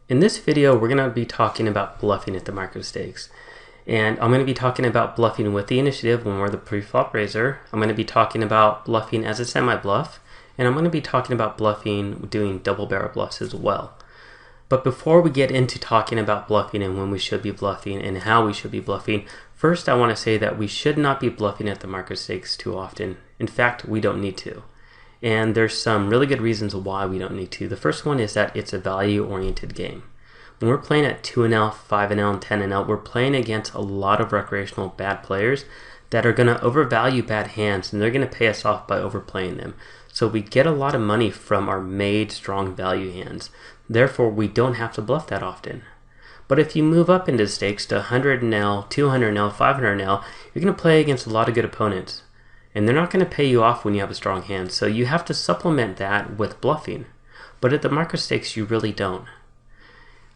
In this video, we're going to be talking about bluffing at the micro stakes. And I'm going to be talking about bluffing with the initiative when we're the pre-flop raiser. I'm going to be talking about bluffing as a semi-bluff. And I'm going to be talking about bluffing doing double barrel bluffs as well. But before we get into talking about bluffing and when we should be bluffing and how we should be bluffing, first I want to say that we should not be bluffing at the micro stakes too often. In fact, we don't need to. And there's some really good reasons why we don't need to. The first one is that it's a value-oriented game. When we're playing at 2NL, 5NL, and 10NL, we're playing against a lot of recreational bad players that are going to overvalue bad hands, and they're going to pay us off by overplaying them. So we get a lot of money from our made strong value hands. Therefore, we don't have to bluff that often. But if you move up into stakes to 100NL, 200NL, 500NL, you're going to play against a lot of good opponents. And they're not going to pay you off when you have a strong hand. So you have to supplement that with bluffing. But at the micro stakes, you really don't.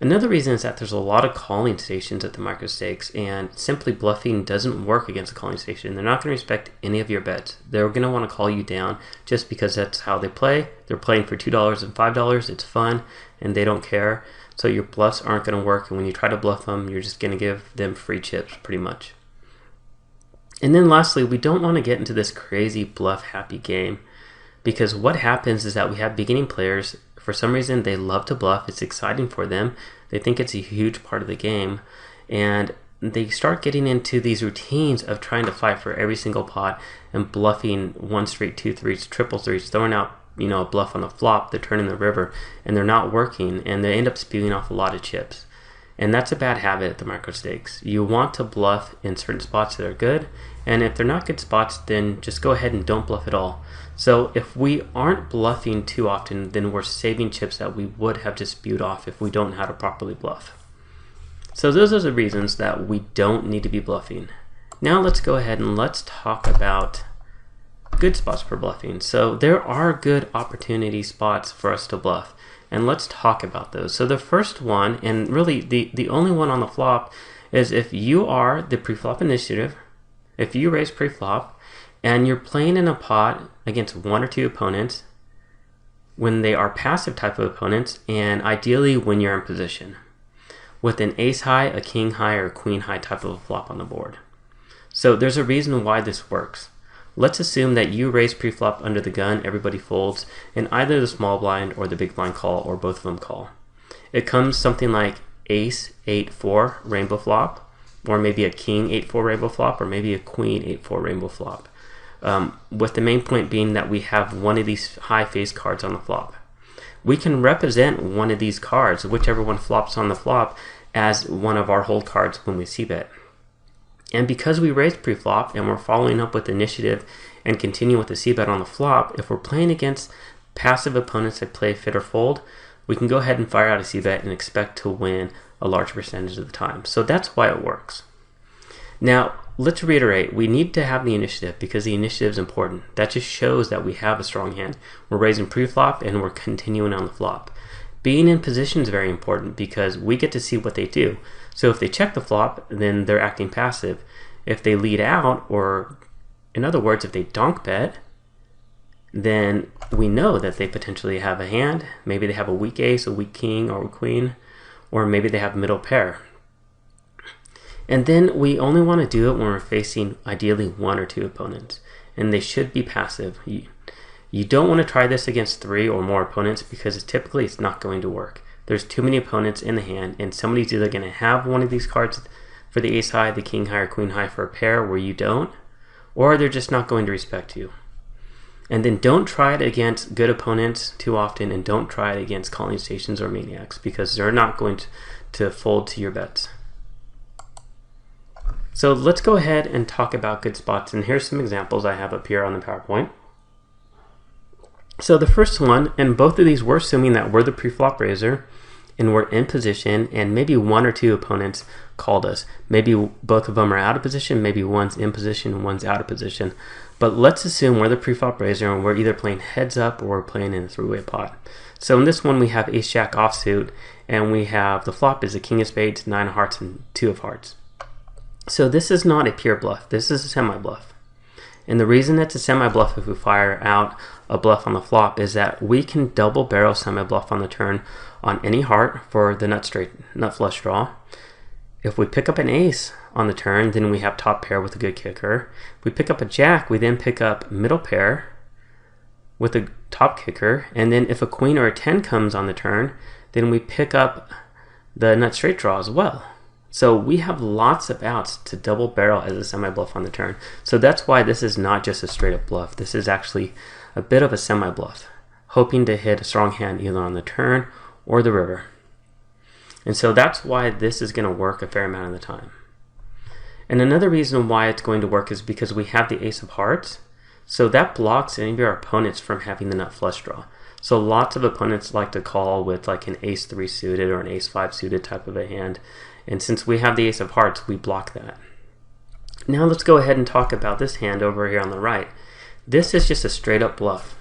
Another reason is that there's a lot of calling stations at the micro stakes, and simply bluffing doesn't work against a calling station. They're not going to respect any of your bets. They're going to want to call you down just because that's how they play. They're playing for $2 and $5. It's fun, and they don't care. So your bluffs aren't going to work, and when you try to bluff them, you're just going to give them free chips pretty much. And then lastly, we don't want to get into this crazy bluff-happy game, because what happens is that we have beginning players. For some reason, they love to bluff. It's exciting for them. They think it's a huge part of the game. And they start getting into these routines of trying to fight for every single pot and bluffing 1 straight, 2 threes, triple threes, throwing out a bluff on the flop. They're turning the river, and they're not working, and they end up spewing off a lot of chips. And that's a bad habit at the micro stakes. You want to bluff in certain spots that are good, and if they're not good spots, then just go ahead and don't bluff at all. So if we aren't bluffing too often, then we're saving chips that we would have just spewed off if we don't know how to properly bluff. So those are the reasons that we don't need to be bluffing. Now let's go ahead and let's talk about good spots for bluffing. So there are good opportunity spots for us to bluff, and let's talk about those. So the first one, and really the only one on the flop, is if you are the Preflop Initiative, if you raise pre-flop, and you're playing in a pot against 1 or 2 opponents when they are passive type of opponents, and ideally when you're in position with an ace high, a king high, or a queen high type of a flop on the board. So there's a reason why this works. Let's assume that you raise pre-flop under the gun, everybody folds, and either the small blind or the big blind call, or both of them call. It comes something like ace 8-4 rainbow flop, or maybe a king 8-4 rainbow flop, or maybe a queen 8-4 rainbow flop. With the main point being that we have one of these high face cards on the flop. We can represent one of these cards, whichever one flops on the flop, as one of our hold cards when we c-bet. And because we raised pre-flop and we're following up with initiative and continue with the c-bet on the flop, if we're playing against passive opponents that play fit or fold, we can go ahead and fire out a c-bet and expect to win a large percentage of the time. So that's why it works. Now, let's reiterate, we need to have the initiative because the initiative is important. That just shows that we have a strong hand. We're raising pre-flop and we're continuing on the flop. Being in position is very important because we get to see what they do. So if they check the flop, then they're acting passive. If they lead out, or in other words, if they donk bet, then we know that they potentially have a hand. Maybe they have a weak ace, a weak king, or a queen, or maybe they have middle pair. And then we only want to do it when we're facing ideally 1 or 2 opponents, and they should be passive. You don't want to try this against 3 or more opponents because typically it's not going to work. There's too many opponents in the hand, and somebody's either going to have one of these cards for the ace high, the king high, or queen high for a pair where you don't, or they're just not going to respect you. And then don't try it against good opponents too often, and don't try it against calling stations or maniacs because they're not going to fold to your bets. So let's go ahead and talk about good spots, and here's some examples I have up here on the PowerPoint. So the first one, and both of these we're assuming that we're the pre-flop raiser and we're in position, and maybe 1 or 2 opponents called us. Maybe both of them are out of position, maybe one's in position and one's out of position. But let's assume we're the pre-flop raiser and we're either playing heads up or we're playing in a 3-way pot. So in this one we have ace jack offsuit, and we have the flop is a king of spades, 9 of hearts, and 2 of hearts. So this is not a pure bluff, this is a semi-bluff. And the reason it's a semi-bluff if we fire out a bluff on the flop is that we can double barrel semi-bluff on the turn on any heart for the nut flush draw. If we pick up an ace on the turn, then we have top pair with a good kicker. If we pick up a jack, we then pick up middle pair with a top kicker. And then if a queen or a 10 comes on the turn, then we pick up the nut straight draw as well. So we have lots of outs to double barrel as a semi-bluff on the turn. So that's why this is not just a straight up bluff. This is actually a bit of a semi-bluff, hoping to hit a strong hand either on the turn or the river. And so that's why this is going to work a fair amount of the time. And another reason why it's going to work is because we have the ace of hearts. So that blocks any of our opponents from having the nut flush draw. So lots of opponents like to call with like an ace 3 suited or an ace 5 suited type of a hand. And since we have the ace of hearts, we block that. Now let's go ahead and talk about this hand over here on the right. This is just a straight up bluff.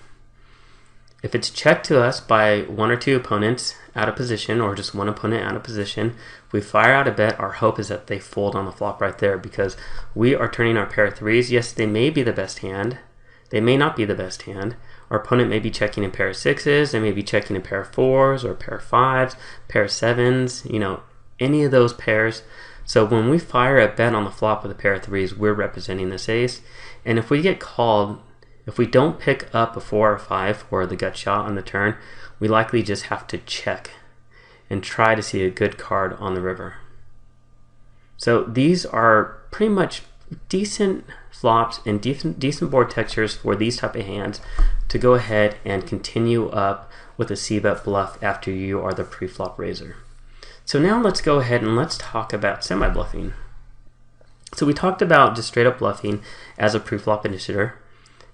If it's checked to us by one or two opponents out of position, or just one opponent out of position, if we fire out a bet, our hope is that they fold on the flop right there, because we are turning our pair of threes. Yes, they may be the best hand. They may not be the best hand. Our opponent may be checking a pair of sixes, they may be checking a pair of fours or a pair of fives, pair of sevens, you know, any of those pairs. So when we fire a bet on the flop with a pair of threes, we're representing this ace. And if we get called, if we don't pick up a 4 or 5 for the gut shot on the turn, we likely just have to check and try to see a good card on the river. So these are pretty much decent flops and decent board textures for these type of hands to go ahead and continue up with a c-bet bluff after you are the pre-flop raiser. So now let's go ahead and let's talk about semi-bluffing. So we talked about just straight up bluffing as a pre-flop initiative.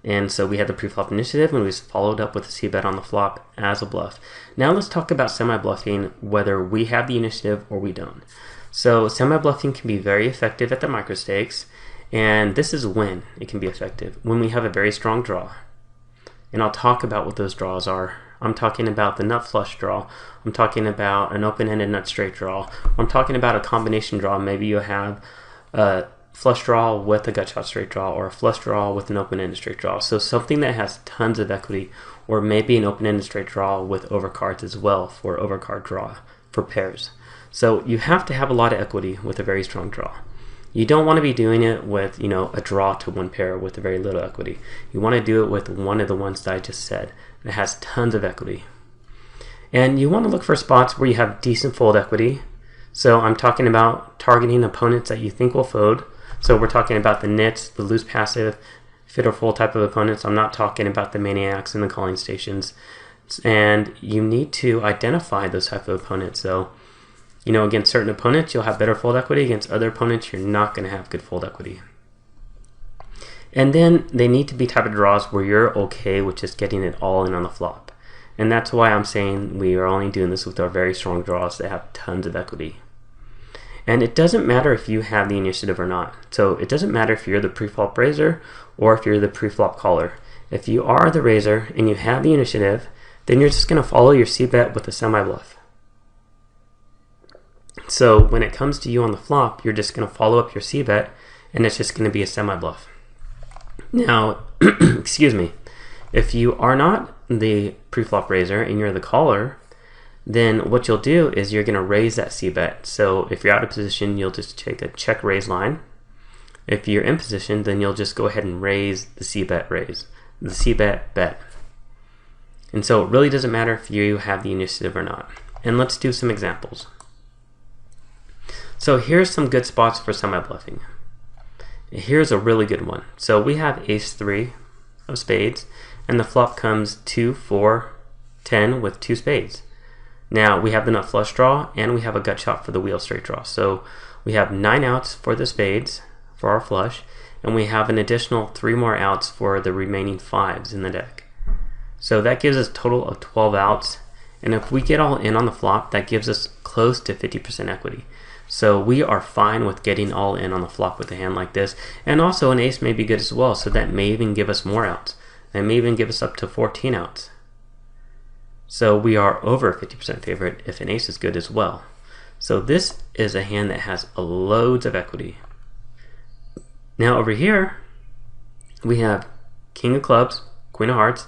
And so we had the Preflop Initiative, and we followed up with a c-bet on the flop as a bluff. Now let's talk about semi-bluffing, whether we have the initiative or we don't. So semi-bluffing can be very effective at the micro stakes, and this is when it can be effective, when we have a very strong draw. And I'll talk about what those draws are. I'm talking about the nut flush draw. I'm talking about an open-ended nut straight draw. I'm talking about a combination draw. Maybe you have a flush draw with a gut shot straight draw, or a flush draw with an open-ended straight draw. So something that has tons of equity, or maybe an open-ended straight draw with overcards as well for overcard draw for pairs. So you have to have a lot of equity with a very strong draw. You don't want to be doing it with, you know, a draw to one pair with a very little equity. You want to do it with one of the ones that I just said that has tons of equity. And you want to look for spots where you have decent fold equity. So I'm talking about targeting opponents that you think will fold. So we're talking about the nits, the loose passive, fit or fold type of opponents. I'm not talking about the maniacs and the calling stations. And you need to identify those type of opponents. So, you know, against certain opponents, you'll have better fold equity. Against other opponents, you're not going to have good fold equity. And then they need to be type of draws where you're okay with just getting it all in on the flop. And that's why I'm saying we are only doing this with our very strong draws that have tons of equity. And it doesn't matter if you have the initiative or not. So it doesn't matter if you're the pre-flop raiser or if you're the pre-flop caller. If you are the raiser and you have the initiative, then you're just going to follow your c-bet with a semi-bluff. So when it comes to you on the flop, you're just going to follow up your c-bet, and it's just going to be a semi-bluff. Now, excuse me, if you are not the pre-flop raiser and you're the caller, then what you'll do is you're going to raise that c-bet. So if you're out of position, you'll just take a check raise line. If you're in position, then you'll just go ahead and raise the c-bet raise, the c-bet bet. And so it really doesn't matter if you have the initiative or not. And let's do some examples. So here's some good spots for semi-bluffing. Here's a really good one. So we have ace 3 of spades, and the flop comes 2, 4, 10 with 2 spades. Now we have the nut flush draw, and we have a gut shot for the wheel straight draw. So we have 9 outs for the spades for our flush, and we have an additional 3 more outs for the remaining 5s in the deck. So that gives us a total of 12 outs, and if we get all in on the flop, that gives us close to 50% equity. So we are fine with getting all in on the flop with a hand like this. And also an ace may be good as well, so that may even give us more outs. That may even give us up to 14 outs. So we are over 50% favorite if an ace is good as well. So this is a hand that has loads of equity. Now over here, we have king of clubs, queen of hearts,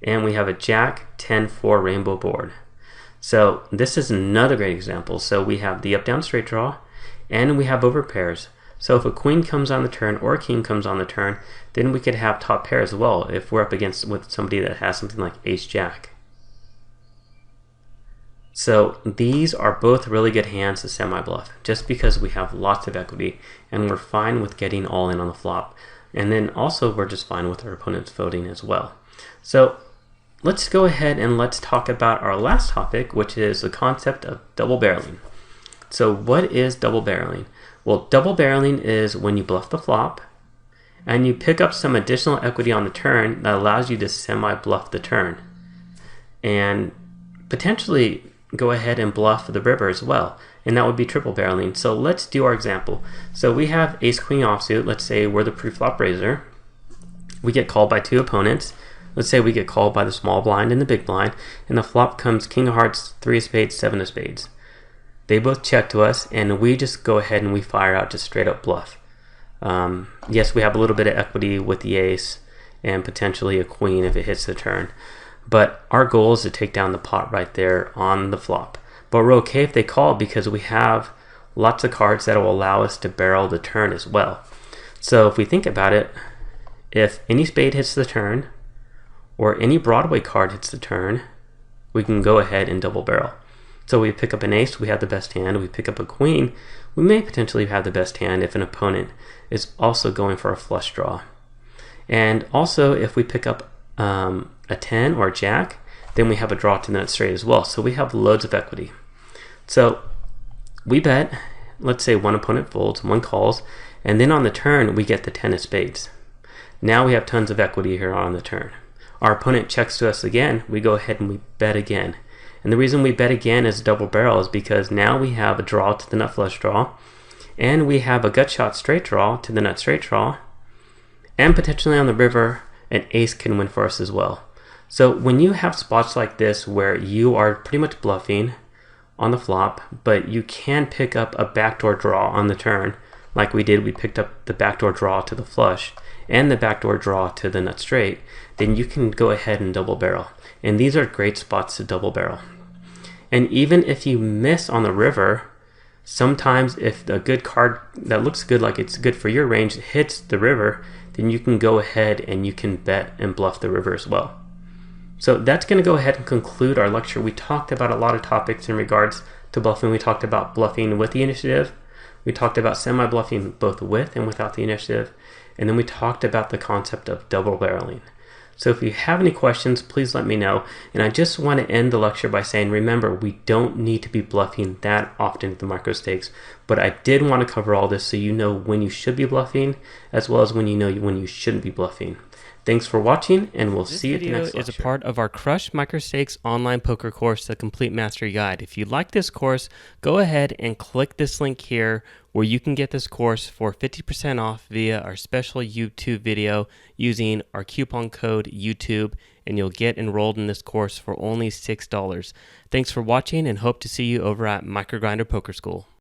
and we have a jack 10-4 rainbow board. So this is another great example. So we have the up down straight draw, and we have over pairs. So if a queen comes on the turn or a king comes on the turn, then we could have top pair as well if we're up against with somebody that has something like ace jack. So these are both really good hands to semi-bluff, just because we have lots of equity and we're fine with getting all in on the flop. And then also we're just fine with our opponent's voting as well. So let's go ahead and let's talk about our last topic, which is the concept of double barreling. So what is double barreling? Well, double barreling is when you bluff the flop and you pick up some additional equity on the turn that allows you to semi-bluff the turn and potentially go ahead and bluff the river as well, and that would be triple barreling. So let's do our example. So we have ace queen offsuit. Let's say we're the pre-flop raiser. We get called by two opponents. Let's say we get called by the small blind and the big blind, and the flop comes king of hearts, three of spades, seven of spades. They both check to us, and we just go ahead and we fire out just straight up bluff. Yes, we have a little bit of equity with the ace and potentially a queen if it hits the turn, but our goal is to take down the pot right there on the flop. But we're okay if they call because we have lots of cards that will allow us to barrel the turn as well. So if we think about it, if any spade hits the turn or any Broadway card hits the turn, we can go ahead and double barrel. So we pick up an ace, we have the best hand. We pick up a queen, we may potentially have the best hand if an opponent is also going for a flush draw. And also if we pick up a 10 or a jack, then we have a draw to the nut straight as well. So we have loads of equity. So we bet, let's say one opponent folds, one calls, and then on the turn we get the 10 of spades. Now we have tons of equity here on the turn. Our opponent checks to us again, we go ahead and we bet again. And the reason we bet again as double barrel is because now we have a draw to the nut flush draw, and we have a gut shot straight draw to the nut straight draw, and potentially on the river an ace can win for us as well. So when you have spots like this where you are pretty much bluffing on the flop, but you can pick up a backdoor draw on the turn, like we did, we picked up the backdoor draw to the flush and the backdoor draw to the nut straight, then you can go ahead and double barrel. And these are great spots to double barrel. And even if you miss on the river, sometimes if a good card that looks good, like it's good for your range, hits the river, then you can go ahead and you can bet and bluff the river as well. So that's going to go ahead and conclude our lecture. We talked about a lot of topics in regards to bluffing. We talked about bluffing with the initiative. We talked about semi-bluffing both with and without the initiative. And then we talked about the concept of double barreling. So if you have any questions, please let me know. And I just want to end the lecture by saying, remember, we don't need to be bluffing that often at the micro stakes, but I did want to cover all this so you know when you should be bluffing, as well as when you know when you shouldn't be bluffing. Thanks for watching, and we'll see you at the next lecture. This video is a part of our Crush Micro Stakes online poker course, The Complete Mastery Guide. If you like this course, go ahead and click this link here where you can get this course for 50% off via our special YouTube video using our coupon code YouTube, and you'll get enrolled in this course for only $6. Thanks for watching, and hope to see you over at MicroGrinder Poker School.